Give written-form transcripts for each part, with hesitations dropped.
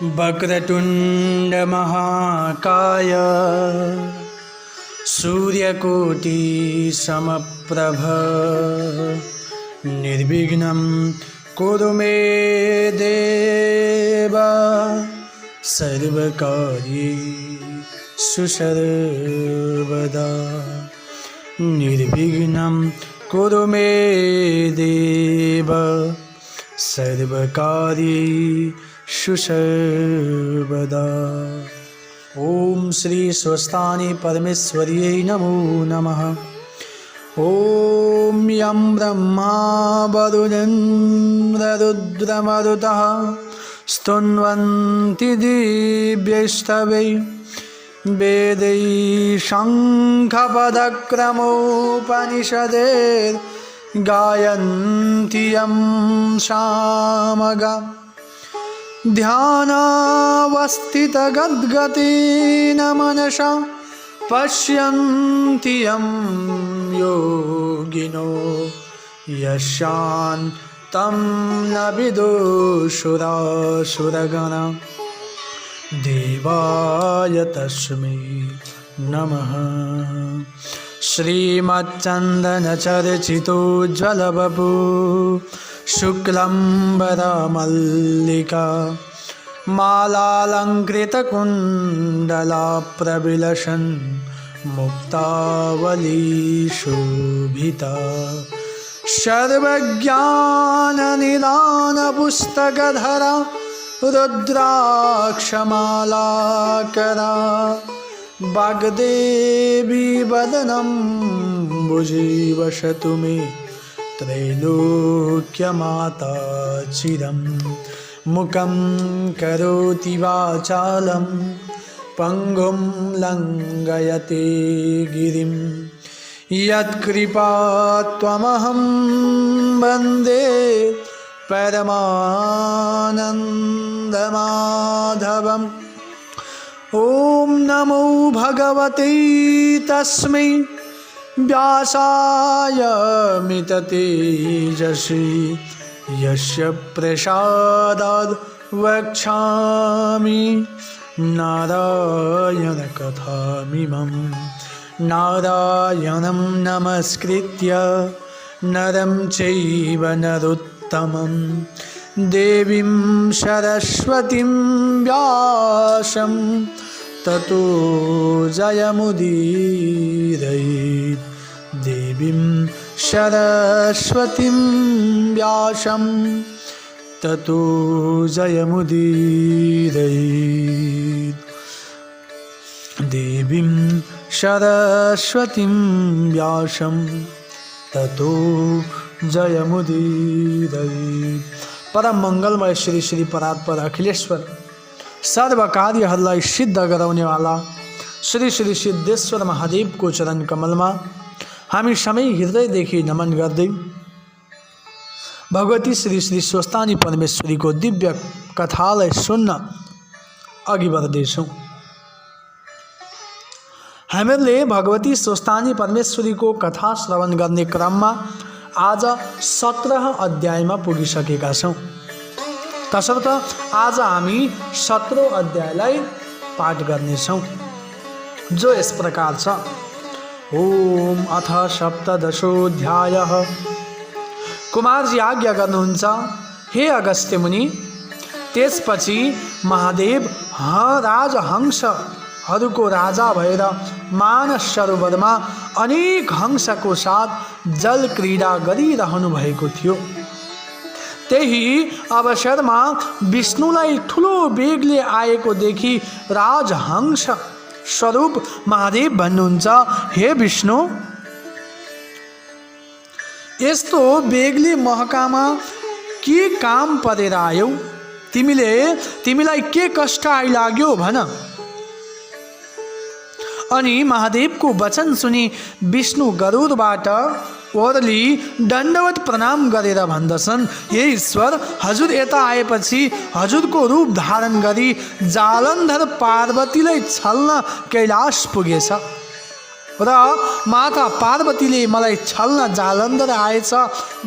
वक्रतुंड महाकाय सूर्यकोटि समप्रभ निर्विघ्नं कुरु मे देव सर्वकार्येषु सर्वदा निर्विघ्नं कुरु मे देव सर्वकार्येषु सर्वदा। ओम श्री स्वस्थानी परमेश्वर्यै नमो नमः। ओम यं ब्रह्मा वरुणेन्द्ररुद्रमरुतः स्तुन्वन्ति दिव्यैस्तवैः वेदैः शङ्खपदक्रमोपनिषदैर्गायन्ति यं सामगाः ध्यानावस्थितगद्गतेन मनसा पश्यन्ति यं योगिनो यशान्तं न विदुषुरासुरगणा देवाय तस्मै नमः। श्रीमच्चन्दनचर्चितोज्ज्वलवपु शुक्लम्बरमल्लिका मालालङ्कृतकुण्डलाप्रविलसन् मुक्तावलीशोभिता सर्वज्ञाननिदानपुस्तकधरा रुद्राक्षमालाकरा वाग्देवी वदनं भुजीवसतु मे त्रैलोक्यमाता चिरं मुखं करोति वाचालं पङ्गुं लङ्घयते गिरिं यत्कृपात्वमहं वन्दे परमानन्दमाधवम्। ॐ नमो भगवते तस्मै व्यासाय मिततेजसि यस्य प्रसादाद् वक्ष्यामि नारायणकथामिमं। नारायणं नमस्कृत्य नरं चैव नरोत्तमं देवीं सरस्वतीं व्यासं ततो जयमुदीरयेत्। देवीं सरस्वतीं व्यासं ततो जयमुदीरयेत्। देवीं सरस्वतीं व्यासं ततो जयमुदीरयेत्। परम मंगलमय श्री श्री परात्पर अखिलेश्वर सर्व कार्य हल्ला सिद्ध गराउने वाला श्री श्री सिद्धेश्वर महादेव को चरण कमल में हामी समय हृदयदेखि नमन गर्दै भगवती श्री श्री स्वस्थानी परमेश्वरी को दिव्य कथालाई सुन्न अघि बढ्दैछौँ। हामीहरूले भगवती स्वस्थानी परमेश्वरी को कथा श्रवण गर्ने क्रममा आज 17 अध्यायमा पुगिसकेका छौँ। तसर्थ आज हामी 17औं अध्यायलाई पाठ गर्नेछौँ जो यस प्रकार छ। ओम अथ सप्तदशोऽध्यायः। कुमारजी आज्ञा गर्नुहुन्छ, हे अगस्त्य मुनि। त्यसपछि महादेव राजहंसहरूको राजा भएर मानस सरोवरमा अनेक हंसको साथ जल क्रीडा गरिरहनु भएको थियो। त्यही अवसरमा विष्णुलाई ठुलो वेगले आएको देखि राजहंस स्वरूप महादेव भन्नुहुन्छ, हे विष्णु, यस्तो बेगले महकामा के काम परेर आयौ? तिमीलाई के कष्ट आइलाग्यो भन। अनि महादेवको वचन सुनि विष्णु गरुडबाट ओर्ली दण्डवत प्रणाम गरेर भन्दछन्, हे ईश्वर, हजुर यता आएपछि हजुरको रूप धारण गरी जालन्धर पार्वतीलाई छल्न कैलाश पुगेछ। र माता पार्वतीले मलाई छल्न जालन्धर आएछ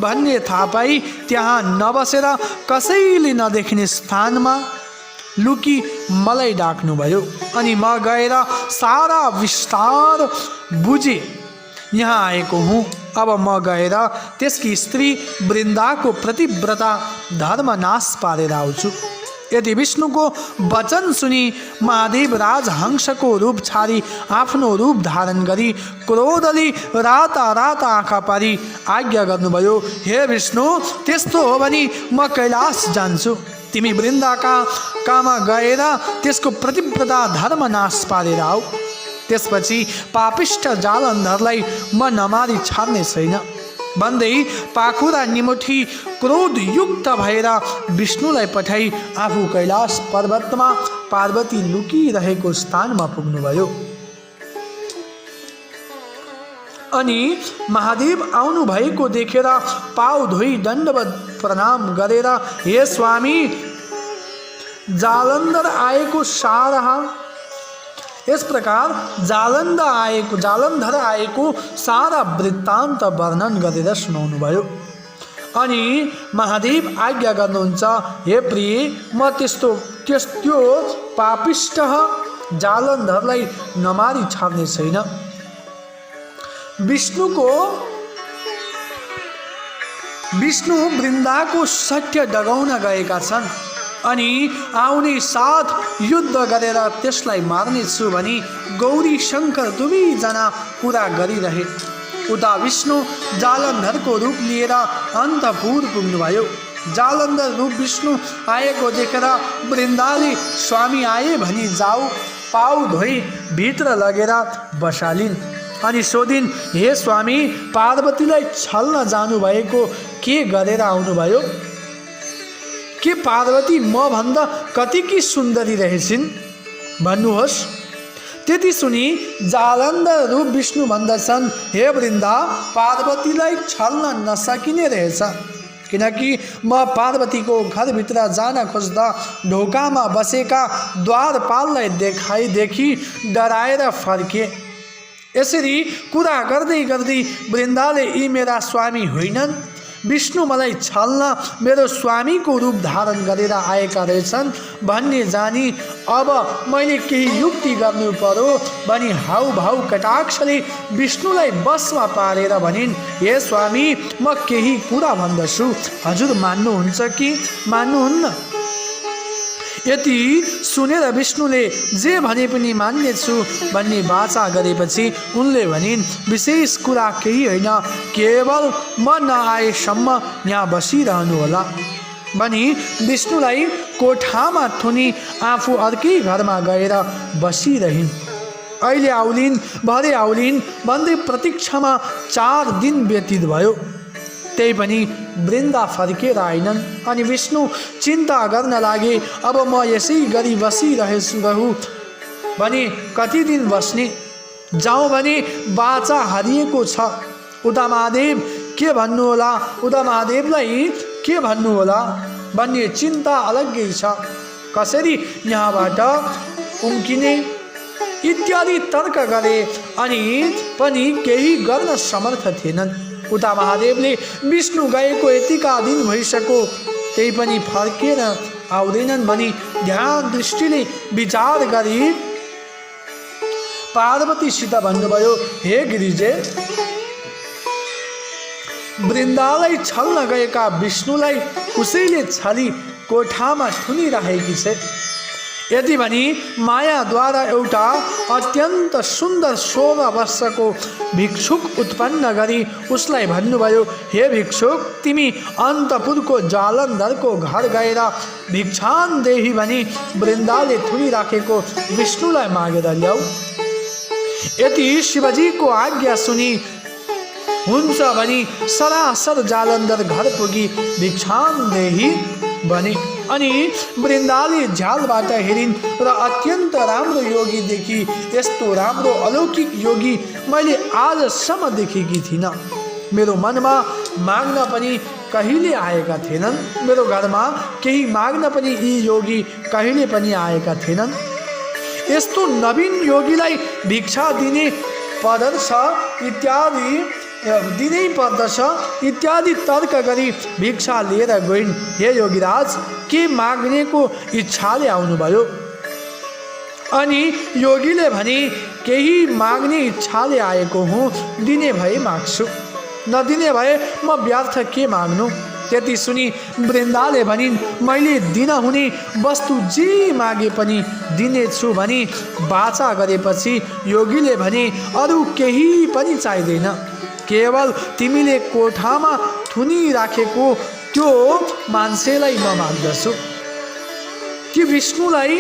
भन्ने थाहा पाई त्यहाँ नबसेर कसैले नदेख्ने स्थानमा लुकी मलाई डाक्नुभयो अनि म गएर सारा विस्तार बुझे यहाँ आएको हुँ। अब म गएर त्यसकी स्त्री वृन्दाको प्रतिव्रता धर्मनाश पारेर आउँछु। यदि विष्णुको वचन सुनि महादेव राजहंसको रूप छाडी आफ्नो रूप धारण गरी क्रोधले राता राता आँखा पारी आज्ञा गर्नुभयो, हे विष्णु, त्यस्तो हो भने म कैलाश जान्छु। तिमी वृन्दाका कामा गएर त्यसको प्रतिव्रता धर्मनाश पारेर आऊ। त्यसपछि पापिष्ट जालन्धरलाई म नमारी छाड्ने छैन भन्दै पाखुरा निमुठी क्रोधयुक्त भएर विष्णुलाई पठाई आफू कैलाश पर्वतमा पार्वती लुकिरहेको स्थानमा पुग्नुभयो। अनि महादेव आउनु भएको देखेर पाउ धोई दण्डवत प्रणाम गरेर, हे स्वामी, जालन्धर आएको सारा यस प्रकार जालन्धर आएको सारा वृत्तान्त वर्णन गरेर सुनाउनुभयो। अनि महादेव आज्ञा गर्नुहुन्छ, हे प्रिय, म त्यो पापिष्ट जालन्धरलाई नमारी छाड्ने छैन। विष्णु वृन्दाको सत्य डगाउन गएका छन् अनि आउने साथ युद्ध गरेर त्यसलाई मार्नेछु भनी गौरी शङ्कर दुवैजना कुरा गरिरहे। उता विष्णु जालन्धरको रूप लिएर अन्तपुर पुग्नुभयो। जालन्धर रूप विष्णु आएको देखेर वृन्दाले स्वामी आए भनी जाऊ पाउ धोई भित्र लगेर बसालिन् अनि सोधिन्, हे स्वामी, पार्वतीलाई छल्न जानुभएको के गरेर आउनुभयो? के पार्वती म भन्दा कतिकी सुन्दरी रहेछिन् भन्नुहोस्। त्यति सुनि जालन्धर रूप विष्णु भन्दछन्, हे वृन्दा, पार्वतीलाई छल्न नसकिने रहेछ, किनकि म पार्वतीको घरभित्र जान खोज्दा ढोकामा बसेका द्वारपाललाई देखी डराएर फर्के। यसरी कुरा गर्दै गर्दै वृन्दाले यी मेरा स्वामी होइनन्, विष्णु मलाई छल्न मेरो स्वामीको रूप धारण गरेर आएका रहेछन् भन्ने जानी अब मैले केही युक्ति गर्नु पर्यो भनी हाउभाउ कटाक्षले विष्णुलाई बसमा पारेर भनिन्, हे स्वामी, म केही कुरा भन्दछु, हजुर मान्नुहुन्छ कि मान्नुहुन्न? यति सुनेर विष्णुले जे भने पनि मान्नेछु भन्ने वाचा गरेपछि उनले भनिन्, विशेष कुरा केही होइन, केवल म नआएसम्म यहाँ बसिरहनुहोला भनी विष्णुलाई कोठामा थुनी आफू अर्कै घरमा गएर बसिरहिन्। अहिले आउलिन्, भरे आउलिन् भन्दै प्रतीक्षामा 4 दिन व्यतीत भयो। त्यही पनि वृन्दा फर्केर आएनन् अनि विष्णु चिन्ता गर्न लागे, अब म यसै गरी बसिरहेछु भने कति दिन बस्ने, जाउँ भने बाचा हरिएको छ। उता महादेव के भन्नुहोला, उता महादेवलाई के भन्नुहोला भन्ने चिन्ता अलग्गै छ। कसरी यहाँबाट उम्किने इत्यादि तर्क गरे अनि पनि केही गर्न समर्थ थिएनन्। उता महादेवले विष्णु गएको यतिका दिन भइसक्यो, त्यही पनि फर्केर आउँदैनन् भनी ध्यान दृष्टिले विचार गरी पार्वतीसित भन्नुभयो, हे गिरिजे, वृन्दालाई छल्न गएका विष्णुलाई उसैले छली कोठामा थुनिरहेकी छे। यति भनी मायाद्वारा एउटा अत्यन्त सुन्दर 16 वर्षको भिक्षुक उत्पन्न गरी उसलाई भन्नुभयो, हे भिक्षुक, तिमी अन्तपुरको जालन्धरको घर गएर भिक्षान देही भनी वृन्दाले थुनिराखेको विष्णुलाई मागेर ल्याऊ। यति शिवजीको आज्ञा सुनि हुन्छ भनी सरासर जालन्धर घर पुगी भिक्षान देही भने। अनि वृन्दाले झ्यालबाट हेरिन् र अत्यन्त राम्रो योगी देखी, यस्तो राम्रो अलौकिक योगी मैले आजसम्म देखेकी थिइनँ। मेरो मनमा माग्न पनि कहिले आएका थिएनन्, मेरो घरमा केही माग्न पनि यी योगी कहिले पनि आएका थिएनन्। यस्तो नवीन योगीलाई भिक्षा दिने पदर्श इत्यादि दिनै पर्दछ इत्यादि तर्क गरी भिक्षा लिएर गइन्। हे योगीराज, के माग्नेको इच्छाले आउनुभयो? अनि योगीले भने, केही माग्ने इच्छाले आएको हुँ, दिने भए माग्छु, नदिने भए म व्यर्थ के माग्नु। त्यति सुनि वृन्दाले भनिन्, मैले दिन हुने वस्तु जे मागे पनि दिनेछु भनी वाचा गरेपछि योगीले भने, अरू केही पनि चाहिँदैन, केवल तिमीले कोठामा थुनी राखेको त्यो मान्छेलाई म माग्दछु कि विष्णुलाई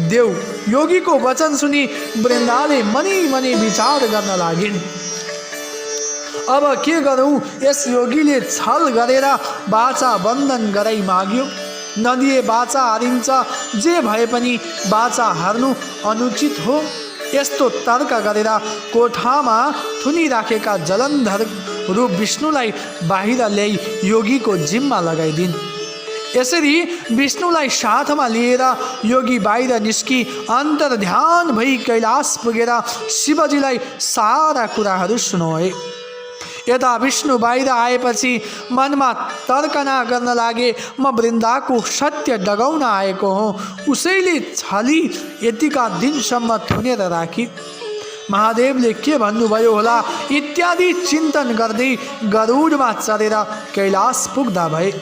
देऊ। योगीको वचन सुनि वृन्दाले मनै मनै विचार गर्न लागिन्। अब के गरौँ? यस योगीले छल गरेर वाचा बन्धन गराई माग्यो, नदिए वाचा हारिन्छ, जे भए पनि वाचा हार्नु अनुचित हो। यस्तो तर्क गरेर कोठामा थुनी राखेका जलन्धर रूप विष्णुलाई बाहिर ल्याई योगीको जिम्मा लगाइदिन्। यसरी विष्णुलाई साथमा लिएर योगी बाहिर निस्की अन्तर ध्यान भई कैलाश पुगेर शिवजीलाई सारा कुराहरू सुनाए। यता विष्णु बाहिर आएपछि मनमा तर्कना गर्न लागे, म वृन्दाको सत्य डगाउन आएको हुँ, उसैले छली यतिका दिनसम्म थुनेर राखी, महादेवले के भन्नुभयो होला इत्यादि चिन्तन गर्दै गरुडमा चढेर कैलाश पुग्दा भए।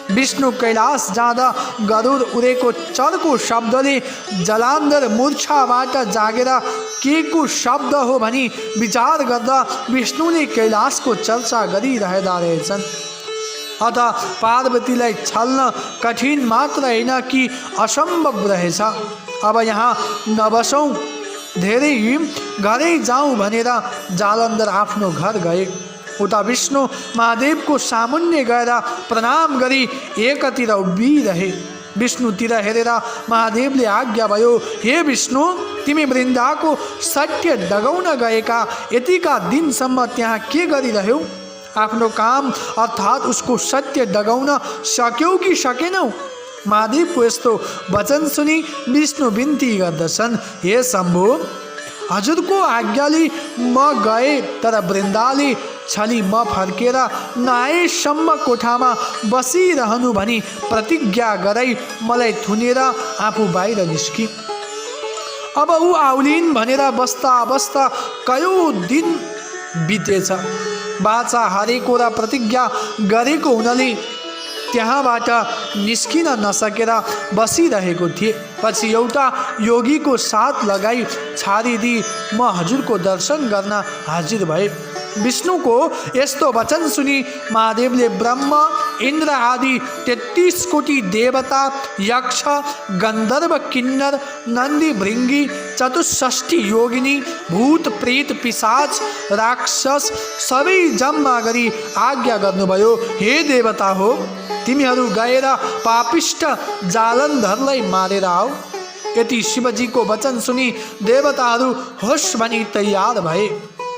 विष्णु कैलाश जाँदा गरुड उडेको चर्को शब्दले जलान्धर मूर्छाबाट जागेर के को शब्द हो भनी विचार गर्दा विष्णुले कैलाशको चर्चा गरिरहेका रहेछन्। अत पार्वतीलाई छल्न कठिन मात्र होइन कि असम्भव रहेछ। अब यहाँ नबसौँ, धेरै घरै जाउँ भनेर जालन्धर आफ्नो घर गए। उता विष्णु महादेवको सामुन्ने गएर प्रणाम गरी एकतिर उभिरहे। विष्णुतिर हेरेर महादेवले आज्ञा भयो, हे विष्णु, तिमी वृन्दाको सत्य डगाउन गएका यतिका दिनसम्म त्यहाँ के गरिरह्यौ? आफ्नो काम अर्थात् उसको सत्य डगाउन सक्यौ कि सकेनौ? महादेवको यस्तो वचन सुनि विष्णु बिन्ती गर्दछन्, हे शम्भु, हजुरको आज्ञाले म गए, तर वृन्दाले छली म फर्केर नआएसम्म कोठामा बसिरहनु भनी प्रतिज्ञा गराई मलाई थुनेर आफू बाहिर निस्की। अब ऊ आउलिन् भनेर बस्दा बस्दा कयौं दिन बितेछ। बाचा हारेको र प्रतिज्ञा गरेको हुनाले त्यहाँबाट निस्किन नसकेर बसिरहेको थिए। पछि एउटा योगीको साथ लगाई छाडिदिई म हजुरको दर्शन गर्न हाजिर भए। विष्णुको यस्तो वचन सुनि महादेवले ब्रह्म, इन्द्र आदि 33 कोटी देवता, यक्ष, गन्धर्व, किन्नर, नन्दी, भृङ्गी, 64 योगिनी, भूत, प्रेत, पिशाच, राक्षस सबै जम्मा गरी आज्ञा गर्नुभयो, हे देवता हो, तिमीहरू गएर पापिष्ट जालन्धरलाई मारेर आऊ। यति शिवजीको वचन सुनि देवताहरू होस भनी तयार भए।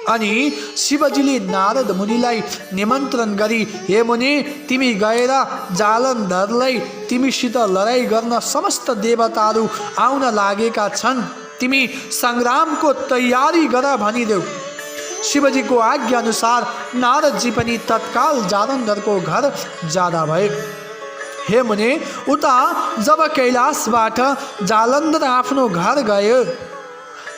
अनि शिवजीले नारद मुनिलाई निमन्त्रण गरी, हे मुनि, तिमी गएर जालन्धरलाई तिमीसित लडाइँ गर्न समस्त देवताहरू आउन लागेका छन्, तिमी सङ्ग्रामको तयारी गर भनिदेऊ। शिवजीको आज्ञा अनुसार नारदजी पनि तत्काल जालन्धरको घर जाँदा भए। हे मुनि, उता जब कैलाशबाट जालन्धर आफ्नो घर गयो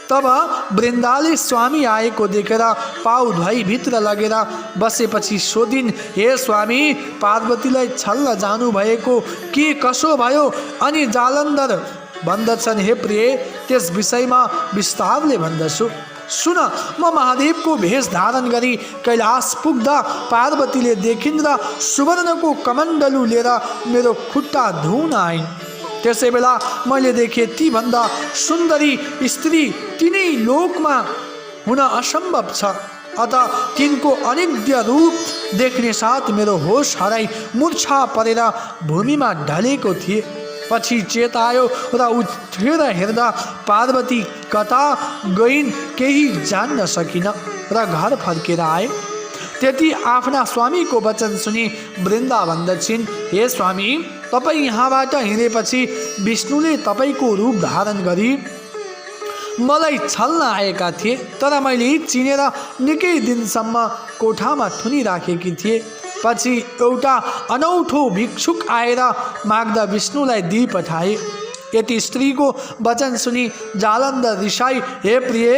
तब वृन्दाले स्वामी आएको देखेर पाउ धोइ भित्र लगेर बसेपछि सोधिन्, हे स्वामी, पार्वतीलाई छल्न जानुभएको के कसो भयो? अनि जालन्धर भन्दछन्, हे प्रिय, त्यस विषयमा विस्तारले भन्दछु। सुन, म महादेवको भेष धारण गरी कैलाश पुग्दा पार्वतीले देखिन् र सुवर्णको कमण्डलु लिएर मेरो खुट्टा धुन आइन्। त्यसै बेला मैले देखेँ ती भन्दा सुन्दरी स्त्री तिनै लोकमा हुन असम्भव छ। अत तिनको अनिद्य रूप देख्ने साथ मेरो होस हराई मूर्छा परेर भूमिमा ढलेको थिए। पछि चेता आयो र उठेर हेर्दा पार्वती कता गइन् केही जान्न सकिन र घर फर्केर आए। त्यति आफ्ना स्वामीको वचन सुनि वृन्दा भन्दछिन्, हे स्वामी, तपाईँ यहाँबाट हिँडेपछि विष्णुले तपाईँको रूप धारण गरी मलाई छल्न आएका थिए, तर मैले चिनेर निकै दिनसम्म कोठामा थुनिराखेकी थिए। पछि एउटा अनौठो भिक्षुक आएर माग्दा विष्णुलाई दिई पठाए। यति स्त्रीको वचन सुनि जालन्धर रिसाई, हे प्रिय,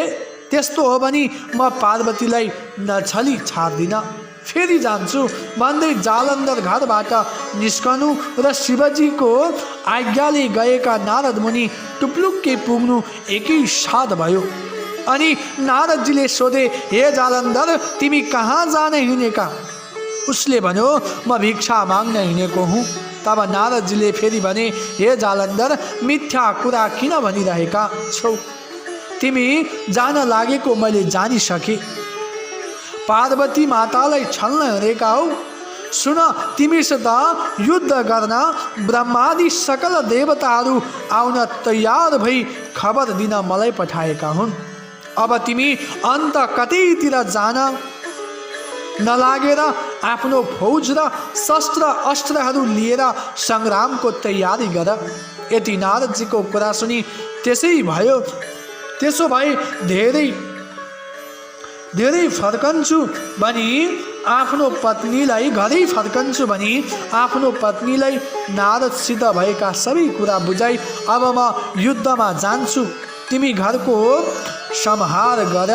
त्यस्तो हो भने म पार्वतीलाई नछली छाड्दिनँ, फेरि जान्छु भन्दै जालन्धर घरबाट निस्कनु र शिवजीको आज्ञाले गएका नारद मुनि टुप्लुक्कै पुग्नु एकै साथ भयो। अनि नारदजीले सोधे, हे जालन्धर, तिमी कहाँ जान हिँडेका? उसले भन्यो, म भिक्षा माग्न हिँडेको हुँ। तब नारदजीले फेरि भने, हे जालन्धर, मिथ्या कुरा किन भनिरहेका छौ? तिमी जान लागेको मैले जानिसकेँ। पार्वती मातालाई छल्न हिँडेका हौ। सुन, तिमीसित युद्ध गर्न ब्रह्मादि सकल देवताहरू आउन तयार भई खबर दिन मलाई पठाएका हुन्। अब तिमी अन्त कतैतिर जान नलागेर आफ्नो फौज र शस्त्र अस्त्रहरू लिएर सङ्ग्रामको तयारी गर। यति नारदजीको कुरा सुनि त्यसो भए धेरै फर्कन्छु भनी आफ्नो पत्नीलाई नारदसित भएका सबै कुरा बुझाई, अब म युद्धमा जान्छु, तिमी घरको संहार गर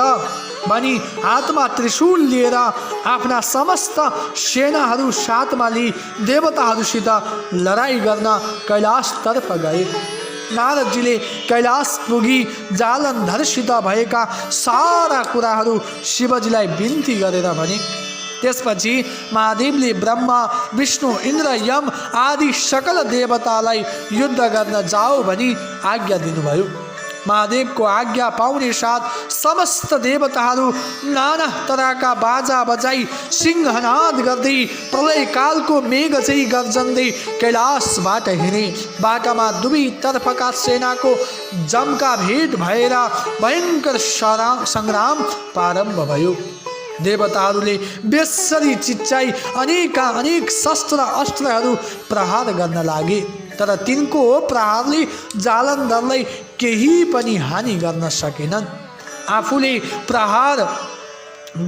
भनी हातमा त्रिशूल लिएर आफ्ना समस्त सेनाहरू साथमा लिई देवताहरूसित लडाइँ गर्न कैलाशतर्फ गए। नारदजीले कैलाश पुगी जालन्धरसित भएका सारा कुराहरू शिवजीलाई बिन्ती गरेर भने। त्यसपछि महादेवले ब्रह्मा, विष्णु, इन्द्र, यम आदि सकल देवतालाई युद्ध गर्न जाऊ भनी आज्ञा दिनुभयो। महादेवको आज्ञा पाउने साथ समस्त देवताहरू नाना तरहका बाजा बजाई सिंहनाद गर्दै प्रलयकालको मेघ चाहिँ गर्जन्दै कैलाशबाट हिँडे। बाटामा दुवैतर्फका सेनाको जमका भेट भएर भयङ्कर सङ्ग्राम प्रारम्भ भयो। देवताहरूले बेसरी चिच्चाई अनेक शस्त्र अस्त्रहरू प्रहार गर्न लागे, तर तिनको प्रहारले जालन्धरलाई केही पनि हानि गर्न सकेनन्। आफूले प्रहार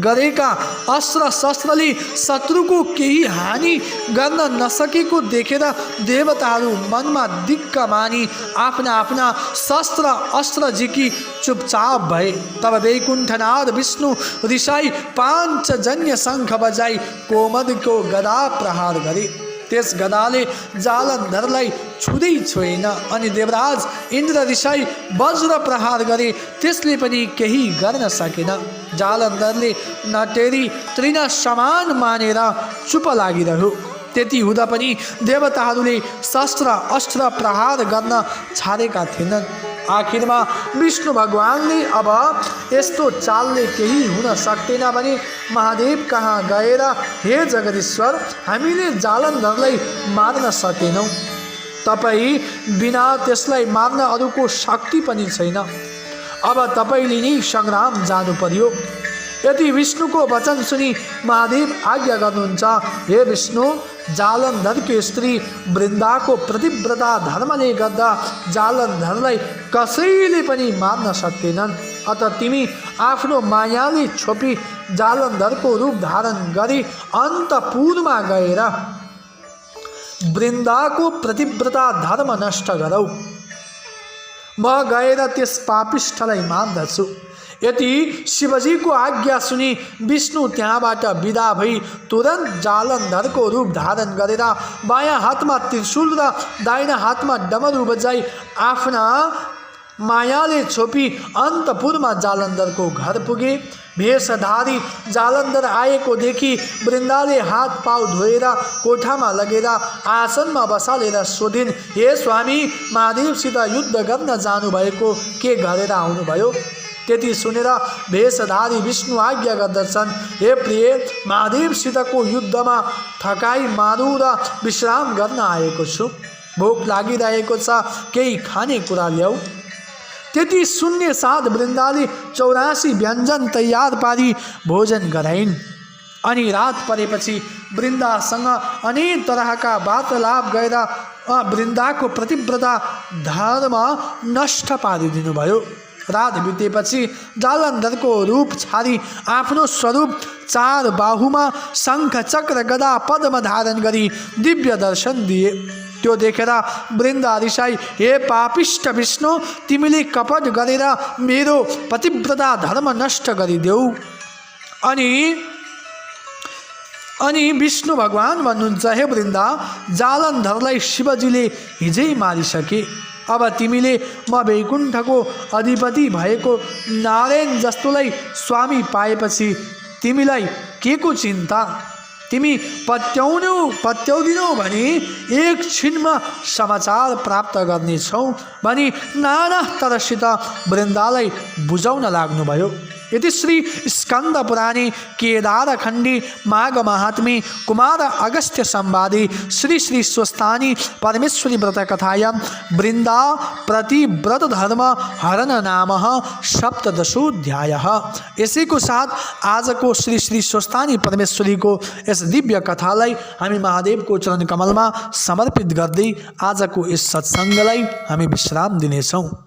गरेका अस्त्र शस्त्रले शत्रुको केही हानि गर्न नसकेको देखेर देवताहरू मनमा दिक्क मानी आफ्ना शस्त्र अस्त्र झिकी चुपचाप भए। तब वैकुण्ठनाथ विष्णु रिसाई पाञ्चजन्य शङ्ख बजाई कोमदको गदा प्रहार गरे। त्यस गदाले जालन्धरलाई छुँदै छोएन। अनि देवराज इन्द्र रिसाई वज्र प्रहार गरे, त्यसले पनि केही गर्न सकेन। जालन्धरले नटेरी तृण समान मानेर चुप लागिरह्यो। त्यति हुँदा पनि देवताहरूले शस्त्र अस्त्र प्रहार गर्न छाडेका थिएनन्। आखिरमा विष्णु भगवानले अब यस्तो चालले केही हुन सक्दैन भने महादेव कहाँ गएर, हे जगदीश्वर, हामीले जालन्धरलाई मार्न सकेनौँ, तपाईँ बिना त्यसलाई मार्न अरूको शक्ति पनि छैन, अब तपाईँले नै सङ्ग्राम जानु पर्यो। यदि विष्णुको वचन सुनि महादेव आज्ञा गर्नुहुन्छ, हे विष्णु, जालन्धरकी स्त्री वृन्दाको प्रतिव्रता धर्मले गर्दा जालन्धरलाई कसैले पनि मार्न सक्दैनन्। अत तिमी आफ्नो मायाले छोपी जालन्धरको रूप धारण गरी अन्तपुरमा गएर वृन्दाको प्रतिव्रता धर्म नष्ट गरौ। म गएर त्यस पापिष्ठलाई मार्दछु। यति शिवजीको आज्ञा सुनि विष्णु त्यहाँबाट विदा भई तुरन्त जालन्धरको रूप धारण गरेर बायाँ हातमा त्रिशूल र दाहिना हातमा डमरू बजाई आफ्ना मायाले छोपी अन्तपुरमा जालन्धरको घर पुगे। भेषधारी जालन्धर आएको देखि वृन्दाले हात पाउ धोएर कोठामा लगेर आसनमा बसालेर सोधिन्, हे स्वामी, महादेवसित युद्ध गर्न जानुभएको के गरेर आउनुभयो? त्यति सुनेर भेषधारी विष्णु आज्ञा गर्दछन्, हे प्रिय, महादेवसितको युद्धमा थकाई मारु र विश्राम गर्न आएको छु। भोक लागिरहेको छ, केही खाने कुरा ल्याऊ। त्यति सुन्ने साथ वृन्दाले 84 व्यञ्जन तयार पारी भोजन गराइन्। अनि रात परेपछि वृन्दासँग अनेक तरहका वार्तालाप गरेर वृन्दाको प्रतिव्रता धर्म नष्ट पारिदिनुभयो। रात बितेपछि जालन्धरको रूप छाडी आफ्नो स्वरूप चार बाहुमा शङ्ख चक्र गदा पद्म धारण गरी दिव्य दर्शन दिए। त्यो देखेर वृन्दा रिसाई, हे पापिष्ट विष्णु, तिमीले कपट गरेर मेरो पतिव्रता धर्म नष्ट गरिदेऊ। अनि विष्णु भगवान भन्नुहुन्छ, हे वृन्दा, जालन्धरलाई शिवजीले हिजै मारिसके। अब तिमीले म वैकुण्ठको अधिपति भएको नारायण जस्तोलाई स्वामी पाएपछि तिमीलाई के को चिन्ता? तिमी पत्याउदिनौ भने एक छिनमा समाचार प्राप्त गर्नेछौ भनी नाना तरसित वृन्दालाई बुझाउन लाग्नुभयो। इति श्री स्कंद पुराणे केदारखंडी माघ महात्म्ये कुमार अगस्त्य संवादे श्री श्री स्वस्थानी परमेश्वरी व्रत कथायां वृंदा प्रतिव्रत धर्म हरण नाम सप्तदशोऽध्यायः। इसी को साथ आज को श्री श्री स्वस्थानी परमेश्वरी को इस दिव्य कथालाई हामी महादेव को चरण कमल में समर्पित गर्दै आज को इस सत्संगलाई हामी विश्राम दिनेछौं।